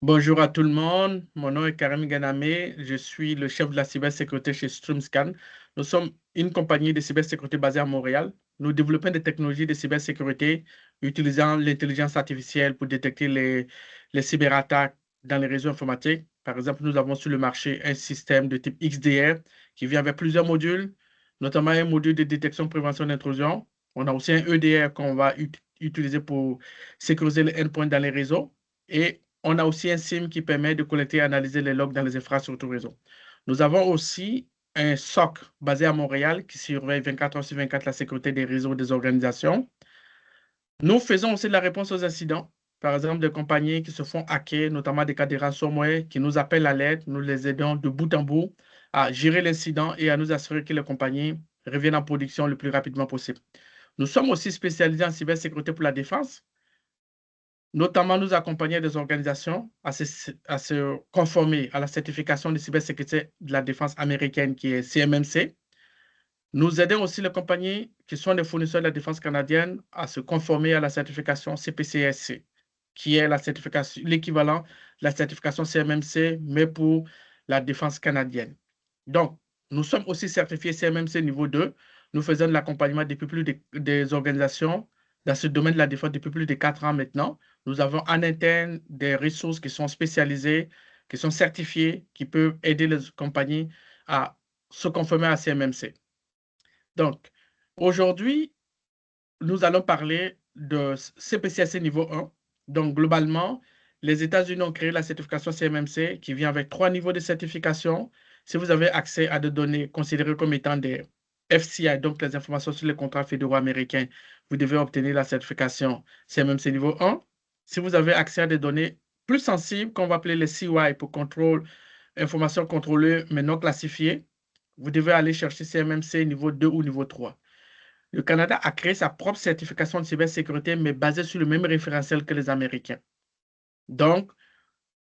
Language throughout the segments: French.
Bonjour à tout le monde, mon nom est Karim Ganame, je suis le chef de la cybersécurité chez StreamScan. Nous sommes une compagnie de cybersécurité basée à Montréal. Nous développons des technologies de cybersécurité utilisant l'intelligence artificielle pour détecter les cyberattaques dans les réseaux informatiques. Par exemple, nous avons sur le marché un système de type XDR qui vient avec plusieurs modules, notamment un module de détection prévention d'intrusion. On a aussi un EDR qu'on va utiliser pour sécuriser les endpoints dans les réseaux. Et on a aussi un SIM qui permet de collecter et analyser les logs dans les infrastructures réseau. Nous avons aussi un SOC basé à Montréal qui surveille 24 heures sur 24 la sécurité des réseaux des organisations. Nous faisons aussi de la réponse aux incidents. Par exemple, des compagnies qui se font hacker, notamment des cas de ransomware, qui nous appellent à l'aide. Nous les aidons de bout en bout à gérer l'incident et à nous assurer que les compagnies reviennent en production le plus rapidement possible. Nous sommes aussi spécialisés en cybersécurité pour la défense. Notamment, nous accompagner des organisations à se conformer à la certification de cybersécurité de la défense américaine qui est CMMC. Nous aidons aussi les compagnies qui sont des fournisseurs de la défense canadienne à se conformer à la certification CPCSC, qui est la certification, l'équivalent de la certification CMMC, mais pour la défense canadienne. Donc, nous sommes aussi certifiés CMMC niveau 2. Nous faisons de l'accompagnement depuis plus des organisations dans ce domaine de la défense depuis plus de 4 ans maintenant. Nous avons en interne des ressources qui sont spécialisées, qui sont certifiées, qui peuvent aider les compagnies à se conformer à CMMC. Donc, aujourd'hui, nous allons parler de CPCSC niveau 1. Donc, globalement, les États-Unis ont créé la certification CMMC qui vient avec 3 niveaux de certification. Si vous avez accès à des données considérées comme étant des FCI, donc les informations sur les contrats fédéraux américains, vous devez obtenir la certification CMMC niveau 1. Si vous avez accès à des données plus sensibles, qu'on va appeler les CY pour contrôle, informations contrôlées mais non classifiées, vous devez aller chercher CMMC niveau 2 ou niveau 3. Le Canada a créé sa propre certification de cybersécurité, mais basée sur le même référentiel que les Américains. Donc,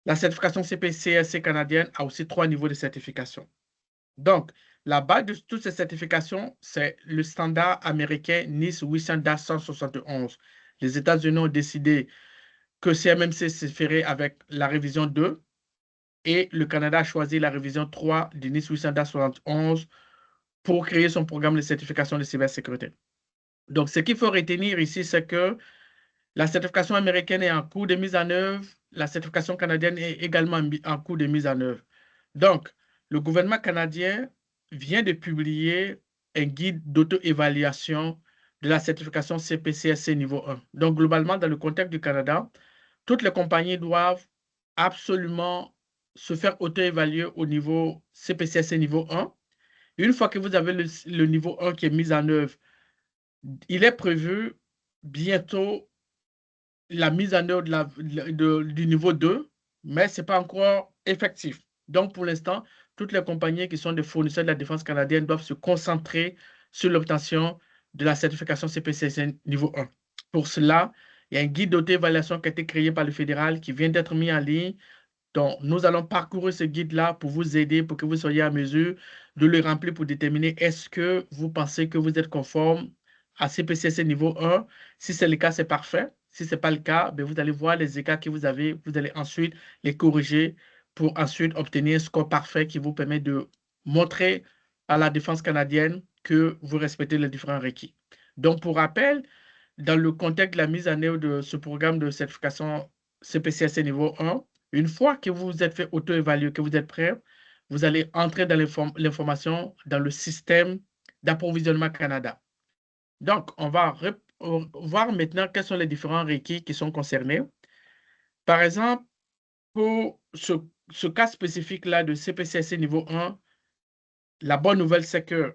la certification CPCSC canadienne a aussi 3 niveaux de certification. Donc, la base de toutes ces certifications, c'est le standard américain NIST 800-171. Les États-Unis ont décidé que CMMC se ferait avec la révision 2 et le Canada a choisi la révision 3 du NIST 800-171 pour créer son programme de certification de cybersécurité. Donc, ce qu'il faut retenir ici, c'est que la certification américaine est en cours de mise en œuvre. La certification canadienne est également en cours de mise en œuvre. Donc, le gouvernement canadien vient de publier un guide d'auto-évaluation de la certification CPCSC niveau 1. Donc, globalement, dans le contexte du Canada, toutes les compagnies doivent absolument se faire auto-évaluer au niveau CPCSC niveau 1. Une fois que vous avez le niveau 1 qui est mis en œuvre, il est prévu bientôt la mise en œuvre du niveau 2, mais ce n'est pas encore effectif. Donc, pour l'instant, toutes les compagnies qui sont des fournisseurs de la défense canadienne doivent se concentrer sur l'obtention de la certification CPCSN niveau 1. Pour cela, il y a un guide d'auto-évaluation qui a été créé par le fédéral qui vient d'être mis en ligne. Donc, nous allons parcourir ce guide-là pour vous aider, pour que vous soyez à mesure de le remplir pour déterminer est-ce que vous pensez que vous êtes conforme à CPCSC niveau 1. Si c'est le cas, c'est parfait. Si ce n'est pas le cas, ben vous allez voir les écarts que vous avez. Vous allez ensuite les corriger pour ensuite obtenir un score parfait qui vous permet de montrer à la défense canadienne que vous respectez les différents requis. Donc, pour rappel, dans le contexte de la mise en œuvre de ce programme de certification CPCSC niveau 1, une fois que vous vous êtes fait auto-évaluer, que vous êtes prêt, vous allez entrer dans l'information dans le système d'approvisionnement Canada. Donc, on va voir maintenant quels sont les différents requis qui sont concernés. Par exemple, pour ce cas spécifique-là de CPCSC niveau 1, la bonne nouvelle, c'est qu'il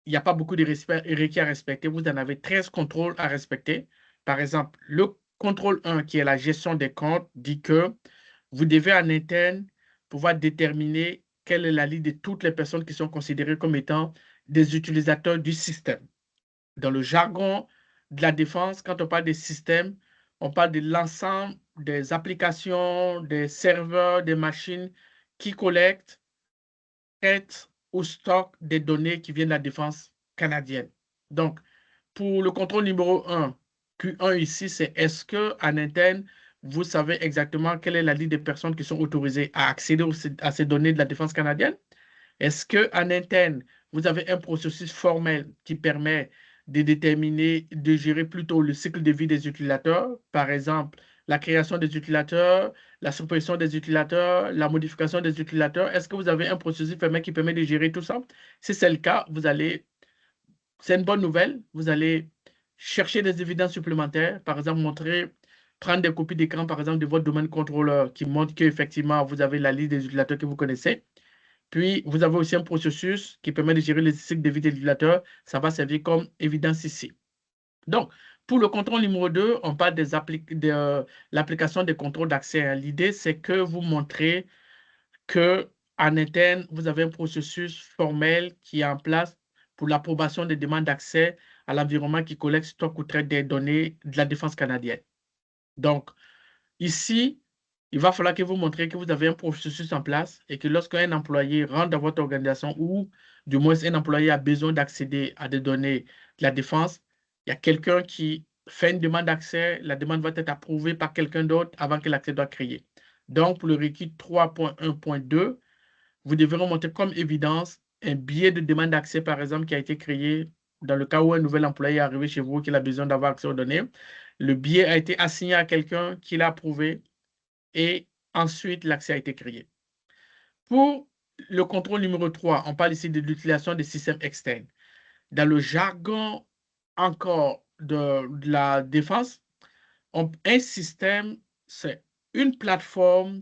n'y a pas beaucoup de requis à respecter. Vous en avez 13 contrôles à respecter. Par exemple, le contrôle 1, qui est la gestion des comptes, dit que vous devez en interne pouvoir déterminer quelle est la liste de toutes les personnes qui sont considérées comme étant des utilisateurs du système. Dans le jargon de la défense, quand on parle des systèmes, on parle de l'ensemble des applications, des serveurs, des machines qui collectent, traitent ou stockent des données qui viennent de la défense canadienne. Donc, pour le contrôle numéro 1, Q1 ici, c'est est-ce qu'en interne, vous savez exactement quelle est la liste des personnes qui sont autorisées à accéder à ces données de la défense canadienne? Est-ce qu'en interne, vous avez un processus formel qui permet de déterminer, de gérer plutôt le cycle de vie des utilisateurs, par exemple, la création des utilisateurs, la suppression des utilisateurs, la modification des utilisateurs? Est-ce que vous avez un processus formel qui permet de gérer tout ça? Si c'est le cas, c'est une bonne nouvelle, vous allez chercher des évidences supplémentaires, par exemple, prendre des copies d'écran, par exemple, de votre domaine contrôleur qui montrent qu'effectivement, vous avez la liste des utilisateurs que vous connaissez. Puis, vous avez aussi un processus qui permet de gérer les cycles de vie des utilisateurs. Ça va servir comme évidence ici. Donc, pour le contrôle numéro 2, on parle de l'application des contrôles d'accès. L'idée, c'est que vous montrez qu'en interne, vous avez un processus formel qui est en place pour l'approbation des demandes d'accès à l'environnement qui collecte, stocke ou traite des données de la défense canadienne. Donc, ici, il va falloir que vous montrez que vous avez un processus en place et que lorsqu'un employé rentre dans votre organisation ou du moins un employé a besoin d'accéder à des données de la défense, il y a quelqu'un qui fait une demande d'accès, la demande va être approuvée par quelqu'un d'autre avant que l'accès soit créé. Donc, pour le requis 3.1.2, vous devez remonter comme évidence un billet de demande d'accès, par exemple, qui a été créé dans le cas où un nouvel employé est arrivé chez vous, qu'il a besoin d'avoir accès aux données. Le billet a été assigné à quelqu'un qui l'a approuvé et ensuite l'accès a été créé. Pour le contrôle numéro 3, on parle ici de l'utilisation des systèmes externes. Dans le jargon encore de la défense, un système, c'est une plateforme,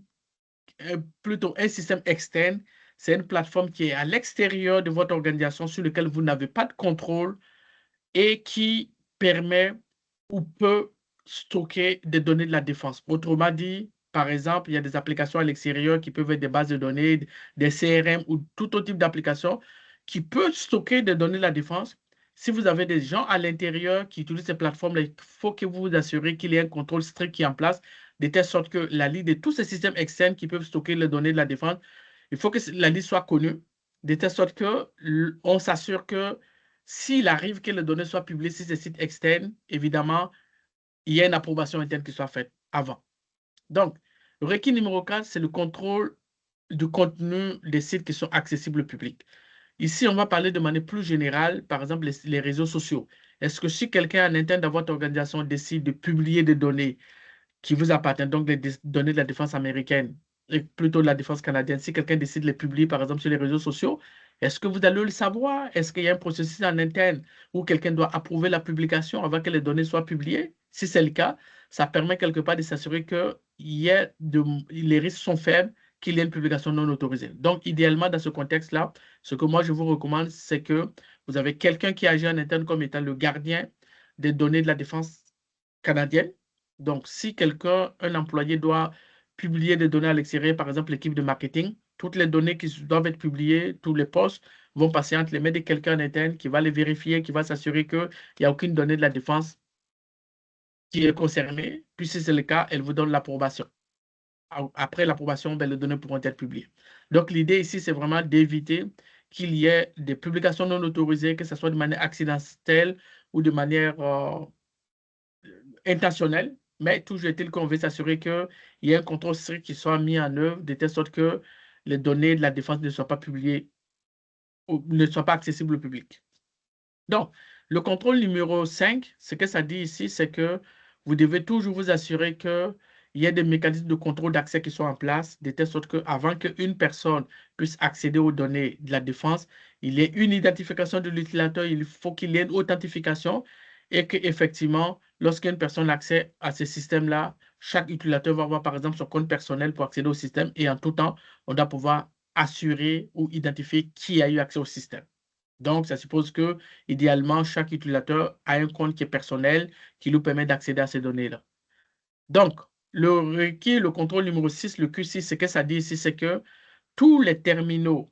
plutôt un système externe, c'est une plateforme qui est à l'extérieur de votre organisation sur laquelle vous n'avez pas de contrôle et qui permet ou peut stocker des données de la défense. Autrement dit, par exemple, il y a des applications à l'extérieur qui peuvent être des bases de données, des CRM ou tout autre type d'application qui peuvent stocker des données de la défense. Si vous avez des gens à l'intérieur qui utilisent ces plateformes, il faut que vous vous assurez qu'il y ait un contrôle strict qui est en place, de telle sorte que la liste de tous ces systèmes externes qui peuvent stocker les données de la défense, il faut que la liste soit connue, de telle sorte qu'on s'assure que s'il arrive que les données soient publiées sur ces sites externes, évidemment, il y a une approbation interne qui soit faite avant. Donc, le requis numéro 4, c'est le contrôle du contenu des sites qui sont accessibles au public. Ici, on va parler de manière plus générale, par exemple, les réseaux sociaux. Est-ce que si quelqu'un en interne dans votre organisation décide de publier des données qui vous appartiennent, donc des données de la défense américaine, et plutôt de la défense canadienne, si quelqu'un décide de les publier, par exemple, sur les réseaux sociaux, est-ce que vous allez le savoir? Est-ce qu'il y a un processus en interne où quelqu'un doit approuver la publication avant que les données soient publiées? Si c'est le cas, ça permet quelque part de s'assurer que les risques sont faibles qu'il y ait une publication non autorisée. Donc, idéalement, dans ce contexte-là, ce que moi, je vous recommande, c'est que vous avez quelqu'un qui agit en interne comme étant le gardien des données de la défense canadienne. Donc, si un employé doit publier des données à l'extérieur, par exemple l'équipe de marketing, toutes les données qui doivent être publiées, tous les postes vont passer entre les mains de quelqu'un en interne qui va les vérifier, qui va s'assurer qu'il n'y a aucune donnée de la défense qui est concernée. Puis si c'est le cas, elle vous donne l'approbation. Après l'approbation, les données pourront être publiées. Donc, l'idée ici, c'est vraiment d'éviter qu'il y ait des publications non autorisées, que ce soit de manière accidentelle ou de manière intentionnelle, mais toujours est-il qu'on veut s'assurer qu'il y ait un contrôle strict qui soit mis en œuvre de telle sorte que les données de la défense ne soient pas publiées ou ne soient pas accessibles au public. Donc, le contrôle numéro 5, ce que ça dit ici, c'est que vous devez toujours vous assurer qu'il y ait des mécanismes de contrôle d'accès qui soient en place, de telle sorte qu'avant qu'une personne puisse accéder aux données de la défense, il y ait une identification de l'utilisateur, il faut qu'il y ait une authentification et qu'effectivement, lorsqu'une personne a accès à ce système-là, chaque utilisateur va avoir par exemple son compte personnel pour accéder au système et en tout temps, on doit pouvoir assurer ou identifier qui a eu accès au système. Donc, ça suppose que, idéalement, chaque utilisateur a un compte qui est personnel qui lui permet d'accéder à ces données-là. Donc, le contrôle numéro 6, le Q6, ce que ça dit ici, c'est que tous les terminaux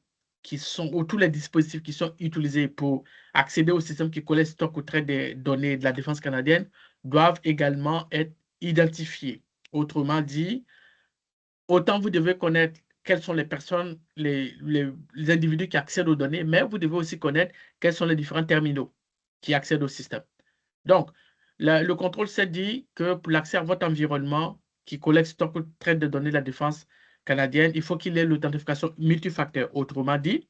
ou tous les dispositifs qui sont utilisés pour accéder au système qui collecte, stocke ou traite des données de la défense canadienne doivent également être identifiés. Autrement dit, autant vous devez connaître quelles sont les personnes, les individus qui accèdent aux données, mais vous devez aussi connaître quels sont les différents terminaux qui accèdent au système. Donc, le contrôle 7 dit que pour l'accès à votre environnement, qui collecte, stocke ou traite des données de la défense canadienne, il faut qu'il ait l'authentification multifacteur. Autrement dit,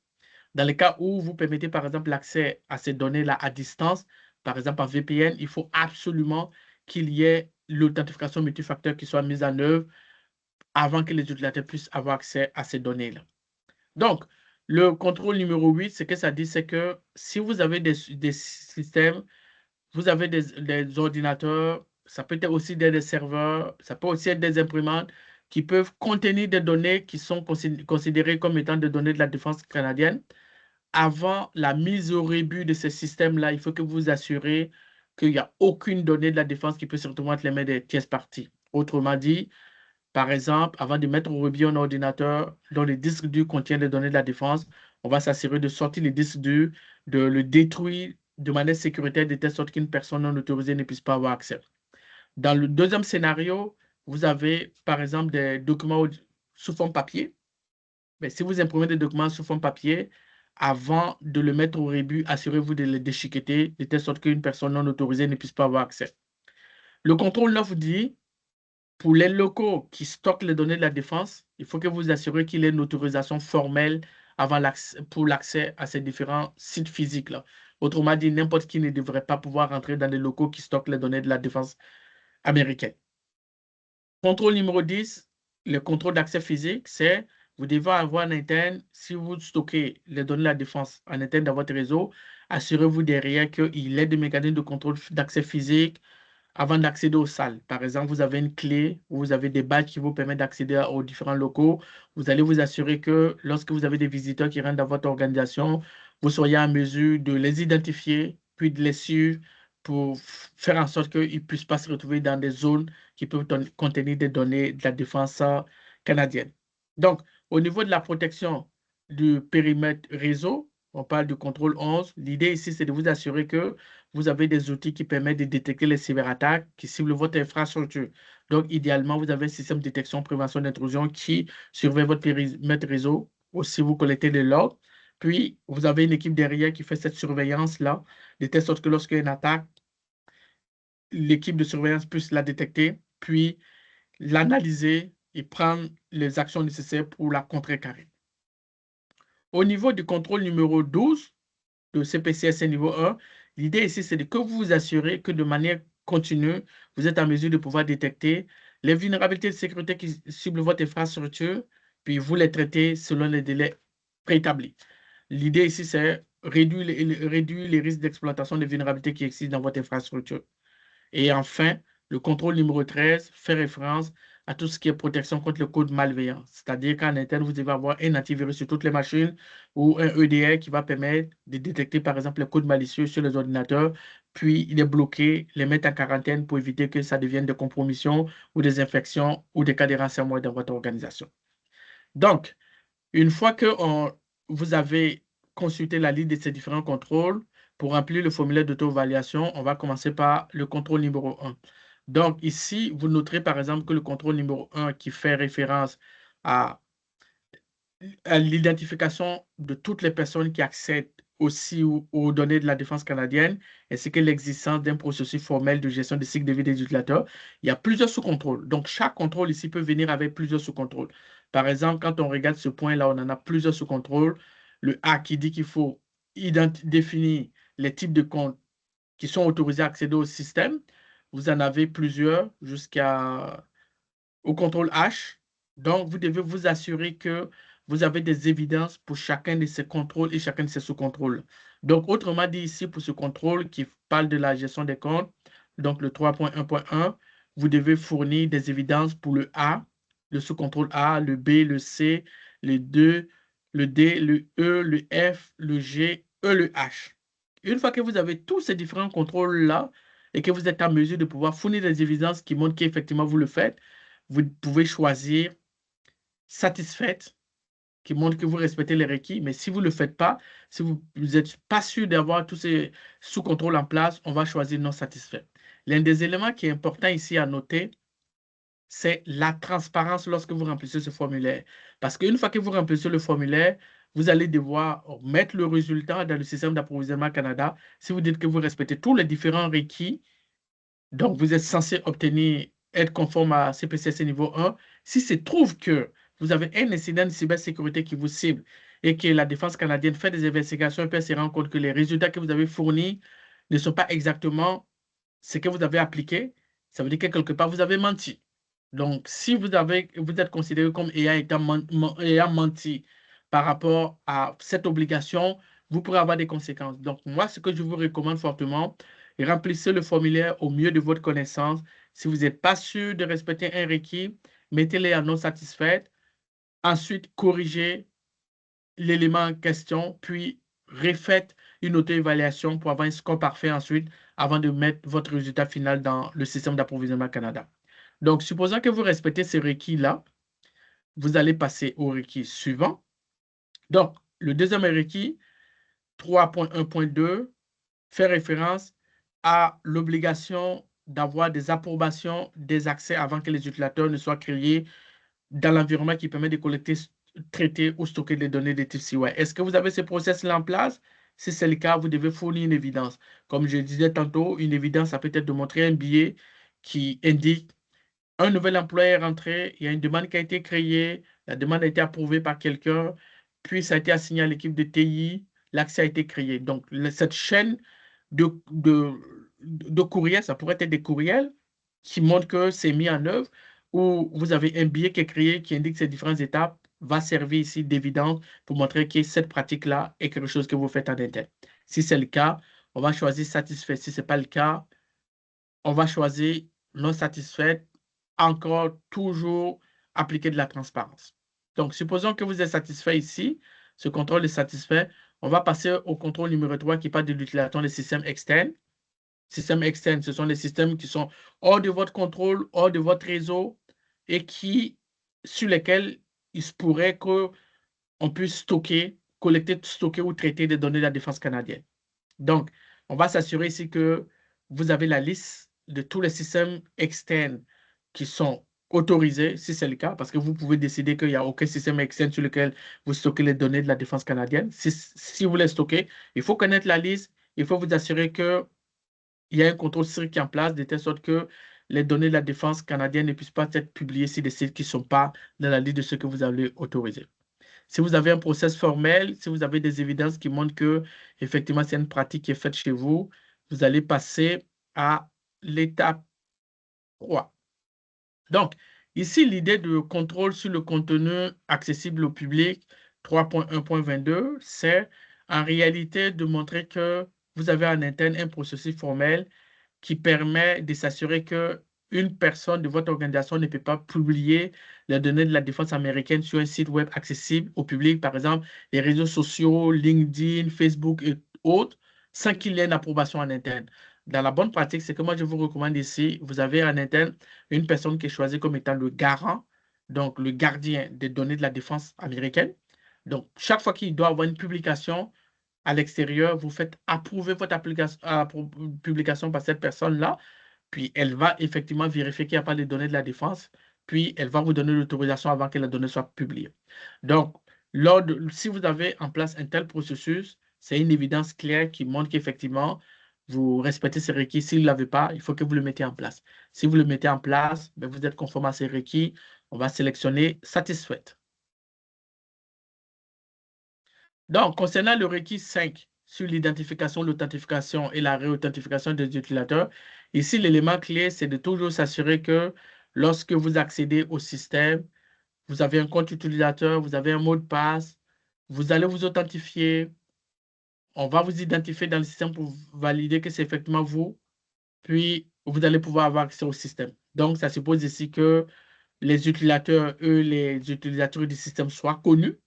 dans le cas où vous permettez, par exemple, l'accès à ces données-là à distance, par exemple en VPN, il faut absolument qu'il y ait l'authentification multifacteur qui soit mise en œuvre avant que les utilisateurs puissent avoir accès à ces données-là. Donc, le contrôle numéro 8, ce que ça dit, c'est que si vous avez des systèmes, vous avez des ordinateurs, ça peut être aussi des serveurs, ça peut aussi être des imprimantes qui peuvent contenir des données qui sont considérées comme étant des données de la défense canadienne. Avant la mise au rebut de ce système-là, il faut que vous vous assurez qu'il n'y a aucune donnée de la défense qui peut se retrouver entre les mains des tierces parties. Autrement dit, par exemple, avant de mettre au rebut un ordinateur dont le disque dur contient les données de la défense, on va s'assurer de sortir le disque dur, de le détruire de manière sécuritaire, de telle sorte qu'une personne non autorisée ne puisse pas avoir accès. Dans le deuxième scénario, vous avez, par exemple, des documents sous forme papier. Mais si vous imprimez des documents sous forme papier, avant de le mettre au rebut, assurez-vous de les déchiqueter de telle sorte qu'une personne non autorisée ne puisse pas avoir accès. Le contrôle 9 vous dit, pour les locaux qui stockent les données de la défense, il faut que vous assurez qu'il y ait une autorisation formelle pour l'accès à ces différents sites physiques-là. Autrement dit, n'importe qui ne devrait pas pouvoir rentrer dans les locaux qui stockent les données de la défense américaine. Contrôle numéro 10, le contrôle d'accès physique, c'est vous devez avoir en interne, si vous stockez les données de la défense en interne dans votre réseau, assurez-vous derrière qu'il y ait des mécanismes de contrôle d'accès physique avant d'accéder aux salles. Par exemple, vous avez une clé ou vous avez des badges qui vous permettent d'accéder aux différents locaux. Vous allez vous assurer que lorsque vous avez des visiteurs qui rentrent dans votre organisation, vous soyez en mesure de les identifier, puis de les suivre pour faire en sorte qu'ils ne puissent pas se retrouver dans des zones qui peuvent contenir des données de la défense canadienne. Donc, au niveau de la protection du périmètre réseau, on parle du contrôle 11. L'idée ici, c'est de vous assurer que vous avez des outils qui permettent de détecter les cyberattaques qui ciblent votre infrastructure. Donc, idéalement, vous avez un système de détection, prévention d'intrusion qui surveille votre périmètre réseau. Aussi, vous collectez les logs. Puis, vous avez une équipe derrière qui fait cette surveillance-là, de telle sorte que lorsqu'il y a une attaque, l'équipe de surveillance puisse la détecter, puis l'analyser et prendre les actions nécessaires pour la contrecarrer. Au niveau du contrôle numéro 12 de CPCS niveau 1, l'idée ici, c'est que vous vous assurez que de manière continue, vous êtes en mesure de pouvoir détecter les vulnérabilités de sécurité qui ciblent votre infrastructure, puis vous les traitez selon les délais préétablis. L'idée ici, c'est réduire les risques d'exploitation des vulnérabilités qui existent dans votre infrastructure. Et enfin, le contrôle numéro 13 fait référence à tout ce qui est protection contre le code malveillant. C'est-à-dire qu'en interne, vous devez avoir un antivirus sur toutes les machines ou un EDR qui va permettre de détecter, par exemple, les codes malicieux sur les ordinateurs, puis les bloquer, les mettre en quarantaine pour éviter que ça devienne des compromissions ou des infections ou des cas de ransomware dans votre organisation. Donc, une fois que vous avez consulté la liste de ces différents contrôles, pour remplir le formulaire d'auto-évaluation, on va commencer par le contrôle numéro 1. Donc, ici, vous noterez par exemple que le contrôle numéro 1 qui fait référence à l'identification de toutes les personnes qui accèdent aussi aux données de la défense canadienne, ainsi que l'existence d'un processus formel de gestion des cycles de vie des utilisateurs. Il y a plusieurs sous-contrôles. Donc, chaque contrôle ici peut venir avec plusieurs sous-contrôles. Par exemple, quand on regarde ce point-là, on en a plusieurs sous-contrôles. Le A qui dit qu'il faut définir les types de comptes qui sont autorisés à accéder au système. Vous en avez plusieurs jusqu'au contrôle H. Donc, vous devez vous assurer que vous avez des évidences pour chacun de ces contrôles et chacun de ces sous-contrôles. Donc, autrement dit ici, pour ce contrôle qui parle de la gestion des comptes, donc le 3.1.1, vous devez fournir des évidences pour le A, le sous-contrôle A, le B, le C, le 2, le D, le E, le F, le G, le H. Une fois que vous avez tous ces différents contrôles-là et que vous êtes en mesure de pouvoir fournir des évidences qui montrent qu'effectivement vous le faites, vous pouvez choisir satisfaite, qui montre que vous respectez les requis. Mais si vous ne le faites pas, si vous n'êtes pas sûr d'avoir tous ces sous-contrôles en place, on va choisir non satisfait. L'un des éléments qui est important ici à noter, c'est la transparence lorsque vous remplissez ce formulaire. Parce qu'une fois que vous remplissez le formulaire, vous allez devoir mettre le résultat dans le système d'approvisionnement Canada. Si vous dites que vous respectez tous les différents requis, donc vous êtes censé obtenir être conforme à CPCSC niveau 1. Si se trouve que vous avez un incident de cybersécurité qui vous cible et que la défense canadienne fait des investigations et peut se rendre compte que les résultats que vous avez fournis ne sont pas exactement ce que vous avez appliqué, ça veut dire que quelque part, vous avez menti. Donc, si vous êtes considéré comme ayant menti par rapport à cette obligation, vous pourrez avoir des conséquences. Donc, moi, ce que je vous recommande fortement, remplissez le formulaire au mieux de votre connaissance. Si vous n'êtes pas sûr de respecter un requis, mettez-les en non satisfaite. Ensuite, corrigez l'élément en question, puis refaites une auto-évaluation pour avoir un score parfait ensuite avant de mettre votre résultat final dans le système d'approvisionnement Canada. Donc, supposons que vous respectez ces requis-là, vous allez passer au requis suivant. Donc, le deuxième requis, 3.1.2, fait référence à l'obligation d'avoir des approbations des accès avant que les utilisateurs ne soient créés dans l'environnement qui permet de collecter, traiter ou stocker les données de type CY. Est-ce que vous avez ce process-là en place? Si c'est le cas, vous devez fournir une évidence. Comme je disais tantôt, une évidence, ça peut être de montrer un billet qui indique un nouvel employé est rentré, il y a une demande qui a été créée, la demande a été approuvée par quelqu'un, puis ça a été assigné à l'équipe de TI, l'accès a été créé. Donc, cette chaîne de, de, de courriels, ça pourrait être des courriels qui montrent que c'est mis en œuvre, ou vous avez un billet qui est créé qui indique ces différentes étapes, va servir ici d'évidence pour montrer que cette pratique-là est quelque chose que vous faites en interne. Si c'est le cas, on va choisir satisfait. Si ce n'est pas le cas, on va choisir non satisfait, encore toujours appliquer de la transparence. Donc, supposons que vous êtes satisfait ici, ce contrôle est satisfait, on va passer au contrôle numéro 3 qui parle de l'utilisation des systèmes externes. Systèmes externes, ce sont les systèmes qui sont hors de votre contrôle, hors de votre réseau et sur lesquels il se pourrait qu'on puisse stocker, collecter, stocker ou traiter des données de la défense canadienne. Donc, on va s'assurer ici que vous avez la liste de tous les systèmes externes qui sont autorisés, si c'est le cas, parce que vous pouvez décider qu'il n'y a aucun système externe sur lequel vous stockez les données de la défense canadienne. Si vous les stockez, il faut connaître la liste, il faut vous assurer qu'il y a un contrôle strict qui est en place, de telle sorte que les données de la défense canadienne ne puissent pas être publiées sur des sites qui ne sont pas dans la liste de ceux que vous avez autorisés. Si vous avez un process formel, si vous avez des évidences qui montrent que effectivement c'est une pratique qui est faite chez vous, vous allez passer à l'étape 3. Donc, ici, l'idée de contrôle sur le contenu accessible au public 3.1.22, c'est en réalité de montrer que vous avez en interne un processus formel qui permet de s'assurer que une personne de votre organisation ne peut pas publier les données de la défense américaine sur un site web accessible au public, par exemple les réseaux sociaux, LinkedIn, Facebook et autres, sans qu'il y ait une approbation en interne. Dans la bonne pratique, c'est que moi, je vous recommande ici, vous avez en interne une personne qui est choisie comme étant le garant, donc le gardien des données de la défense américaine. Donc, chaque fois qu'il doit avoir une publication, à l'extérieur, vous faites approuver votre publication par cette personne-là, puis elle va effectivement vérifier qu'il n'y a pas les données de la défense, puis elle va vous donner l'autorisation avant que la donnée soit publiée. Donc, si vous avez en place un tel processus, c'est une évidence claire qui montre qu'effectivement, vous respectez ces requis. S'il ne l'avez pas, il faut que vous le mettez en place. Si vous le mettez en place, ben, vous êtes conforme à ces requis, on va sélectionner satisfaite. Donc, concernant le requis 5 sur l'identification, l'authentification et la réauthentification des utilisateurs, ici, l'élément clé, c'est de toujours s'assurer que lorsque vous accédez au système, vous avez un compte utilisateur, vous avez un mot de passe, vous allez vous authentifier, on va vous identifier dans le système pour valider que c'est effectivement vous, puis vous allez pouvoir avoir accès au système. Donc, ça suppose ici que les utilisateurs, les utilisateurs du système soient connus.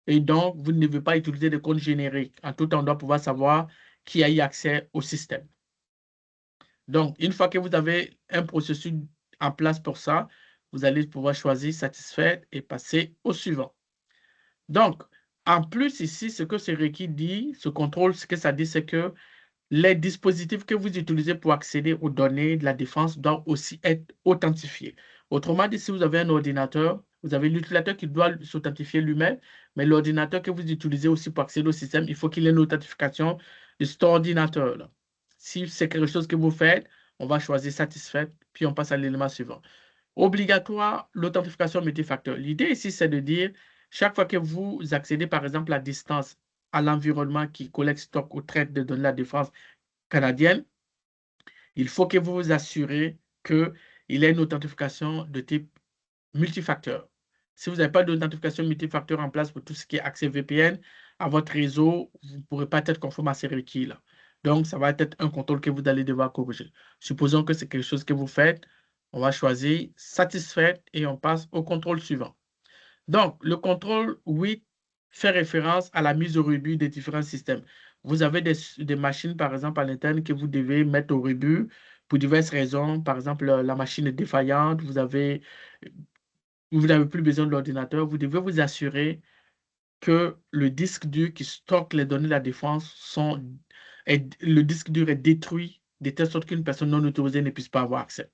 Et donc, vous ne devez pas utiliser de compte générique. En tout temps, on doit pouvoir savoir qui a eu accès au système. Donc, une fois que vous avez un processus en place pour ça, vous allez pouvoir choisir satisfaire et passer au suivant. Donc, en plus ici, ce que ce requis dit, ce contrôle, ce que ça dit, c'est que les dispositifs que vous utilisez pour accéder aux données de la défense doivent aussi être authentifiés. Autrement dit, si vous avez un ordinateur, vous avez l'utilisateur qui doit s'authentifier lui-même, mais l'ordinateur que vous utilisez aussi pour accéder au système, il faut qu'il ait une authentification de cet ordinateur-là. Si c'est quelque chose que vous faites, on va choisir satisfait, puis on passe à l'élément suivant. Obligatoire, l'authentification multifacteur. L'idée ici, c'est de dire, chaque fois que vous accédez, par exemple, à distance à l'environnement qui collecte, stocke ou traite des données de la défense canadienne, il faut que vous vous assurez qu'il y ait une authentification de type multifacteur. Si vous n'avez pas d'authentification multifacteur en place pour tout ce qui est accès VPN à votre réseau, vous ne pourrez pas être conforme à ces requis-là. Donc, ça va être un contrôle que vous allez devoir corriger. Supposons que c'est quelque chose que vous faites. On va choisir satisfait et on passe au contrôle suivant. Donc, le contrôle 8 fait référence à la mise au rebut des différents systèmes. Vous avez des machines, par exemple, à l'interne que vous devez mettre au rebut pour diverses raisons. Par exemple, la machine est défaillante, vous n'avez plus besoin de l'ordinateur. Vous devez vous assurer que le disque dur qui stocke les données de la défense le disque dur est détruit de telle sorte qu'une personne non autorisée ne puisse pas avoir accès.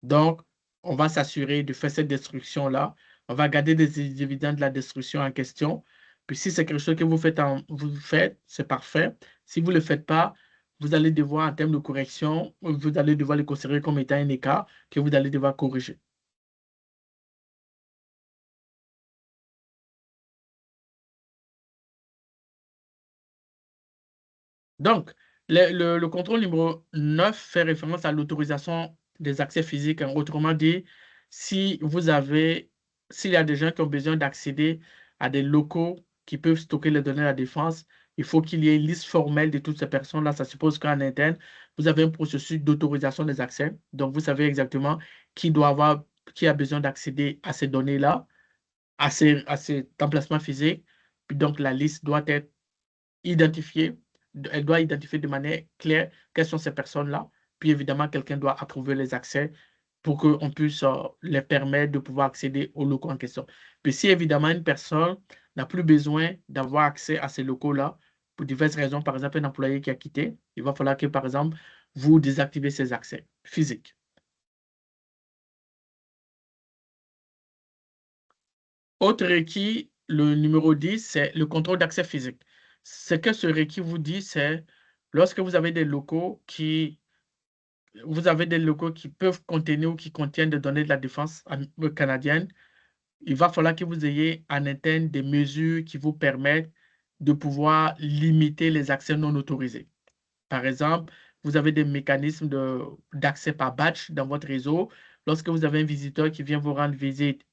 Donc, on va s'assurer de faire cette destruction-là. On va garder des évidents de la destruction en question. Puis si c'est quelque chose que vous faites, c'est parfait. Si vous ne le faites pas, vous allez devoir, en termes de correction, vous allez devoir le considérer comme étant un écart que vous allez devoir corriger. Donc, le contrôle numéro 9 fait référence à l'autorisation des accès physiques. Autrement dit, s'il y a des gens qui ont besoin d'accéder à des locaux qui peuvent stocker les données de la défense, il faut qu'il y ait une liste formelle de toutes ces personnes-là. Ça suppose qu'en interne, vous avez un processus d'autorisation des accès. Donc, vous savez exactement qui a besoin d'accéder à ces données-là, à cet emplacement physique. Puis donc, la liste doit être identifier, elle doit identifier de manière claire quelles sont ces personnes-là. Puis évidemment, quelqu'un doit approuver les accès pour qu'on puisse les permettre de pouvoir accéder aux locaux en question. Puis si évidemment une personne n'a plus besoin d'avoir accès à ces locaux-là, pour diverses raisons, par exemple un employé qui a quitté, il va falloir que, par exemple, vous désactivez ces accès physiques. Autre requis, le numéro 10, c'est le contrôle d'accès physique. Ce que ce requis vous dit, c'est lorsque vous avez des locaux qui peuvent contenir ou qui contiennent des données de la défense canadienne, il va falloir que vous ayez en interne des mesures qui vous permettent de pouvoir limiter les accès non autorisés. Par exemple, vous avez des mécanismes d'accès par batch dans votre réseau. Lorsque vous avez un visiteur qui vient vous rendre visite,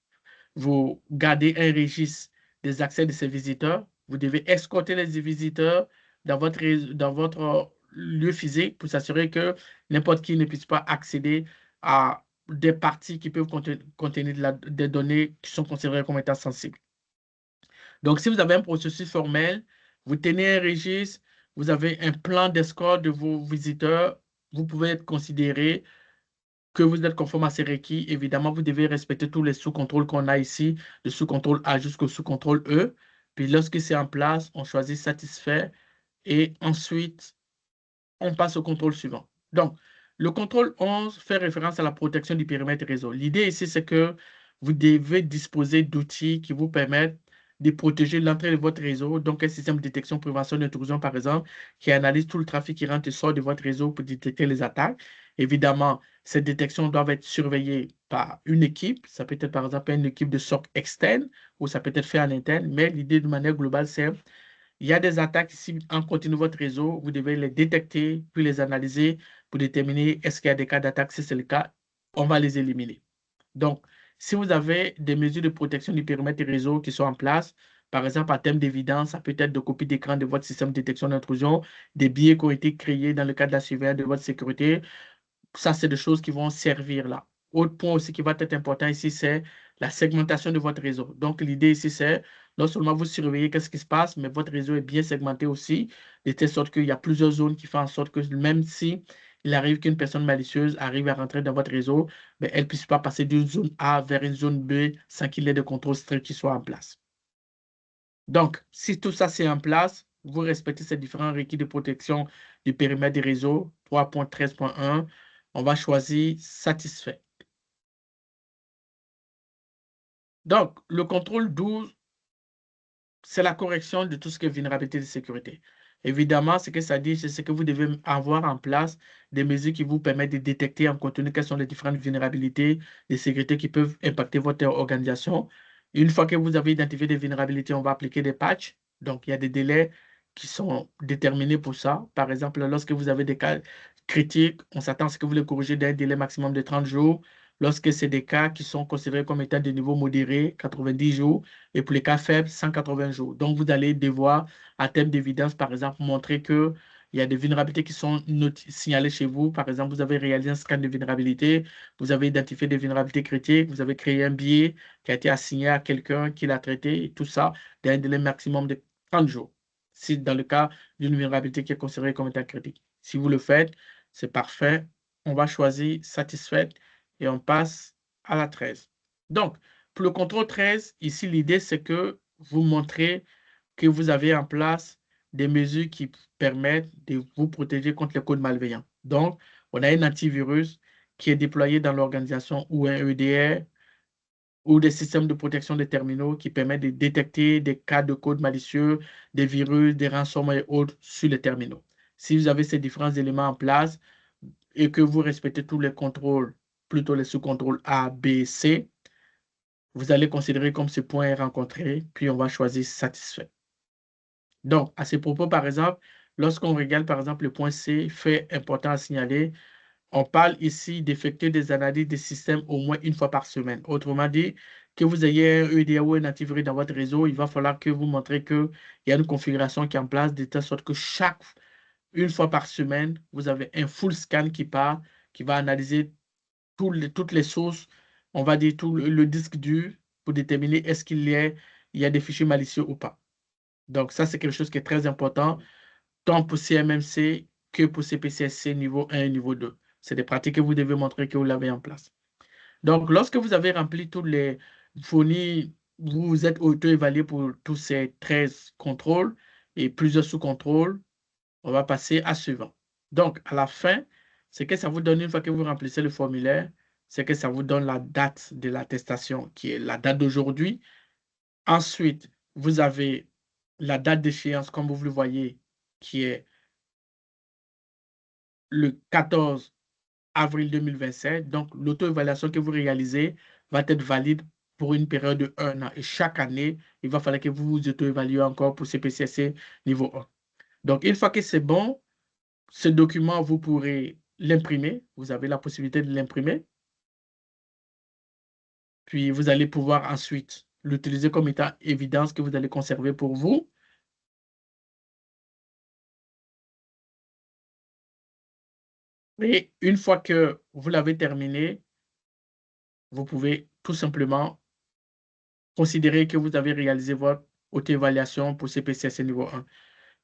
vous gardez un registre des accès de ces visiteurs. Vous devez escorter les visiteurs dans votre lieu physique pour s'assurer que n'importe qui ne puisse pas accéder à des parties qui peuvent contenir des données qui sont considérées comme étant sensibles. Donc, si vous avez un processus formel, vous tenez un registre, vous avez un plan d'escorte de vos visiteurs, vous pouvez être considéré que vous êtes conforme à ces requis. Évidemment, vous devez respecter tous les sous-contrôles qu'on a ici, le sous-contrôle A jusqu'au sous-contrôle E. Puis lorsque c'est en place, on choisit satisfait et ensuite, on passe au contrôle suivant. Donc, le contrôle 11 fait référence à la protection du périmètre réseau. L'idée ici, c'est que vous devez disposer d'outils qui vous permettent de protéger l'entrée de votre réseau, donc un système de détection, prévention d'intrusion, par exemple, qui analyse tout le trafic qui rentre et sort de votre réseau pour détecter les attaques. Évidemment, ces détections doivent être surveillées par une équipe. Ça peut être, par exemple, une équipe de SOC externe ou ça peut être fait en interne, mais l'idée de manière globale, c'est il y a des attaques ici en continu de votre réseau, vous devez les détecter, puis les analyser pour déterminer est-ce qu'il y a des cas d'attaque. Si c'est le cas, on va les éliminer. Donc, si vous avez des mesures de protection du périmètre réseau qui sont en place, par exemple, en termes d'évidence, ça peut être de copies d'écran de votre système de détection d'intrusion, des billets qui ont été créés dans le cadre de la surveillance de votre sécurité. Ça, c'est des choses qui vont servir là. Autre point aussi qui va être important ici, c'est la segmentation de votre réseau. Donc, l'idée ici, c'est non seulement vous surveillez qu'est-ce qui se passe, mais votre réseau est bien segmenté aussi, de telle sorte qu'il y a plusieurs zones qui font en sorte que même si il arrive qu'une personne malicieuse arrive à rentrer dans votre réseau, mais elle ne puisse pas passer d'une zone A vers une zone B sans qu'il y ait de contrôle strict qui soit en place. Donc, si tout ça c'est en place, vous respectez ces différents requis de protection du périmètre des réseaux, 3.13.1, on va choisir satisfait. Donc, le contrôle 12, c'est la correction de tout ce qui est vulnérabilité de sécurité. Évidemment, ce que ça dit, c'est que vous devez avoir en place des mesures qui vous permettent de détecter en continu quelles sont les différentes vulnérabilités de sécurité qui peuvent impacter votre organisation. Une fois que vous avez identifié des vulnérabilités, on va appliquer des patchs. Donc, il y a des délais qui sont déterminés pour ça. Par exemple, lorsque vous avez des cas critiques, on s'attend à ce que vous les corrigez d'un délai maximum de 30 jours. Lorsque c'est des cas qui sont considérés comme étant de niveau modéré, 90 jours, et pour les cas faibles, 180 jours. Donc, vous allez devoir, à terme d'évidence, par exemple, montrer qu'il y a des vulnérabilités qui sont signalées chez vous. Par exemple, vous avez réalisé un scan de vulnérabilité, vous avez identifié des vulnérabilités critiques, vous avez créé un billet qui a été assigné à quelqu'un qui l'a traité, et tout ça dans un délai maximum de 30 jours. Si dans le cas d'une vulnérabilité qui est considérée comme étant critique. Si vous le faites, c'est parfait. On va choisir satisfait et on passe à la 13. Donc, pour le contrôle 13, ici, l'idée, c'est que vous montrez que vous avez en place des mesures qui permettent de vous protéger contre les codes malveillants. Donc, on a un antivirus qui est déployé dans l'organisation ou un EDR ou des systèmes de protection des terminaux qui permettent de détecter des cas de code malicieux, des virus, des ransomware et autres sur les terminaux. Si vous avez ces différents éléments en place et que vous respectez tous les contrôles, plutôt les sous-contrôles A, B, C, vous allez considérer comme ce point est rencontré, puis on va choisir satisfait. Donc, à ce propos, par exemple, lorsqu'on regarde, par exemple, le point C, fait important à signaler, on parle ici d'effectuer des analyses des systèmes au moins une fois par semaine. Autrement dit, que vous ayez un EDA ou un antivirus dans votre réseau, il va falloir que vous montrez qu'il y a une configuration qui est en place de telle sorte que une fois par semaine, vous avez un full scan qui part, qui va analyser toutes les sources, on va dire tout le disque dur pour déterminer est-ce il y a des fichiers malicieux ou pas. Donc, ça, c'est quelque chose qui est très important, tant pour CMMC que pour CPCSC niveau 1 et niveau 2. C'est des pratiques que vous devez montrer que vous l'avez en place. Donc, lorsque vous avez rempli tous les fournis, vous êtes auto-évalué pour tous ces 13 contrôles et plusieurs sous-contrôles, on va passer à suivant. Donc, à la fin, ce que ça vous donne une fois que vous remplissez le formulaire, c'est que ça vous donne la date de l'attestation, qui est la date d'aujourd'hui. Ensuite, vous avez la date d'échéance, comme vous le voyez, qui est le 14 avril 2027. Donc, l'auto-évaluation que vous réalisez va être valide pour une période de 1 an. Et chaque année, il va falloir que vous vous auto-évaluez encore pour CPCSC niveau 1. Donc, une fois que c'est bon, ce document, vous pourrez l'imprimer. Vous avez la possibilité de l'imprimer. Puis, vous allez pouvoir ensuite l'utiliser comme étant évidence que vous allez conserver pour vous. Et une fois que vous l'avez terminé, vous pouvez tout simplement considérer que vous avez réalisé votre auto-évaluation pour CPCSC niveau 1.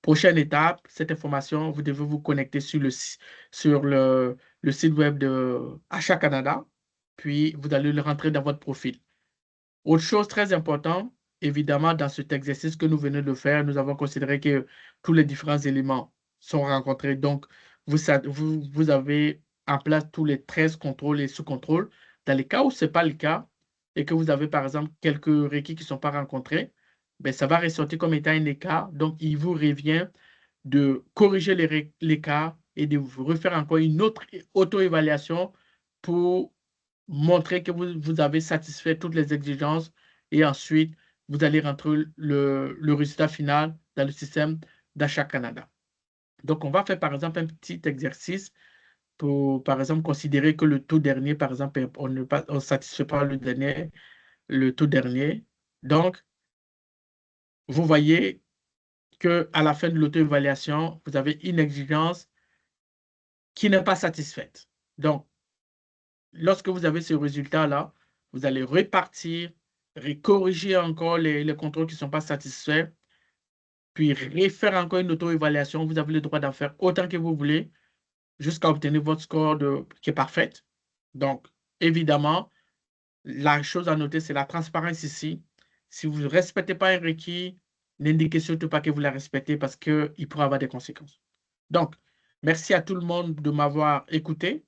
Prochaine étape, cette information, vous devez vous connecter sur le site web de Achat Canada, puis vous allez le rentrer dans votre profil. Autre chose très importante, évidemment, dans cet exercice que nous venons de faire, nous avons considéré que tous les différents éléments sont rencontrés. Donc, vous avez en place tous les 13 contrôles et sous-contrôles. Dans les cas où ce n'est pas le cas et que vous avez, par exemple, quelques requis qui ne sont pas rencontrés, ben, ça va ressortir comme étant un écart. Donc, il vous revient de corriger l'écart et de vous refaire encore une autre auto-évaluation pour montrer que vous avez satisfait toutes les exigences et ensuite, vous allez rentrer le résultat final dans le système d'Achat Canada. Donc, on va faire par exemple un petit exercice pour, par exemple, considérer que le taux dernier, par exemple, on ne satisfait pas le taux dernier. Donc, vous voyez qu'à la fin de l'auto-évaluation, vous avez une exigence qui n'est pas satisfaite. Donc, lorsque vous avez ce résultat-là, vous allez repartir, corriger encore les contrôles qui ne sont pas satisfaits, puis refaire encore une auto-évaluation. Vous avez le droit d'en faire autant que vous voulez jusqu'à obtenir votre score qui est parfait. Donc, évidemment, la chose à noter, c'est la transparence ici. Si vous ne respectez pas un requis, n'indiquez surtout pas que vous la respectez parce qu'il pourra avoir des conséquences. Donc, merci à tout le monde de m'avoir écouté.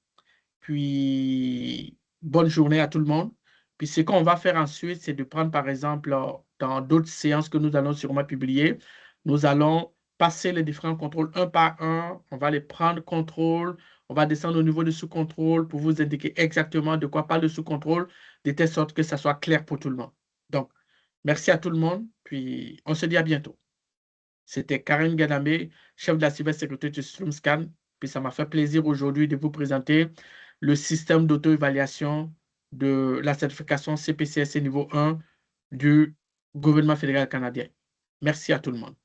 Puis, bonne journée à tout le monde. Puis, ce qu'on va faire ensuite, c'est de prendre, par exemple, dans d'autres séances que nous allons sûrement publier, nous allons passer les différents contrôles un par un. On va les prendre contrôle. On va descendre au niveau de sous-contrôle pour vous indiquer exactement de quoi parle le sous-contrôle, de telle sorte que ça soit clair pour tout le monde. Donc, merci à tout le monde, puis on se dit à bientôt. C'était Karen Ganame, chef de la cybersécurité de StreamScan. Puis ça m'a fait plaisir aujourd'hui de vous présenter le système d'auto-évaluation de la certification CPCSC niveau 1 du gouvernement fédéral canadien. Merci à tout le monde.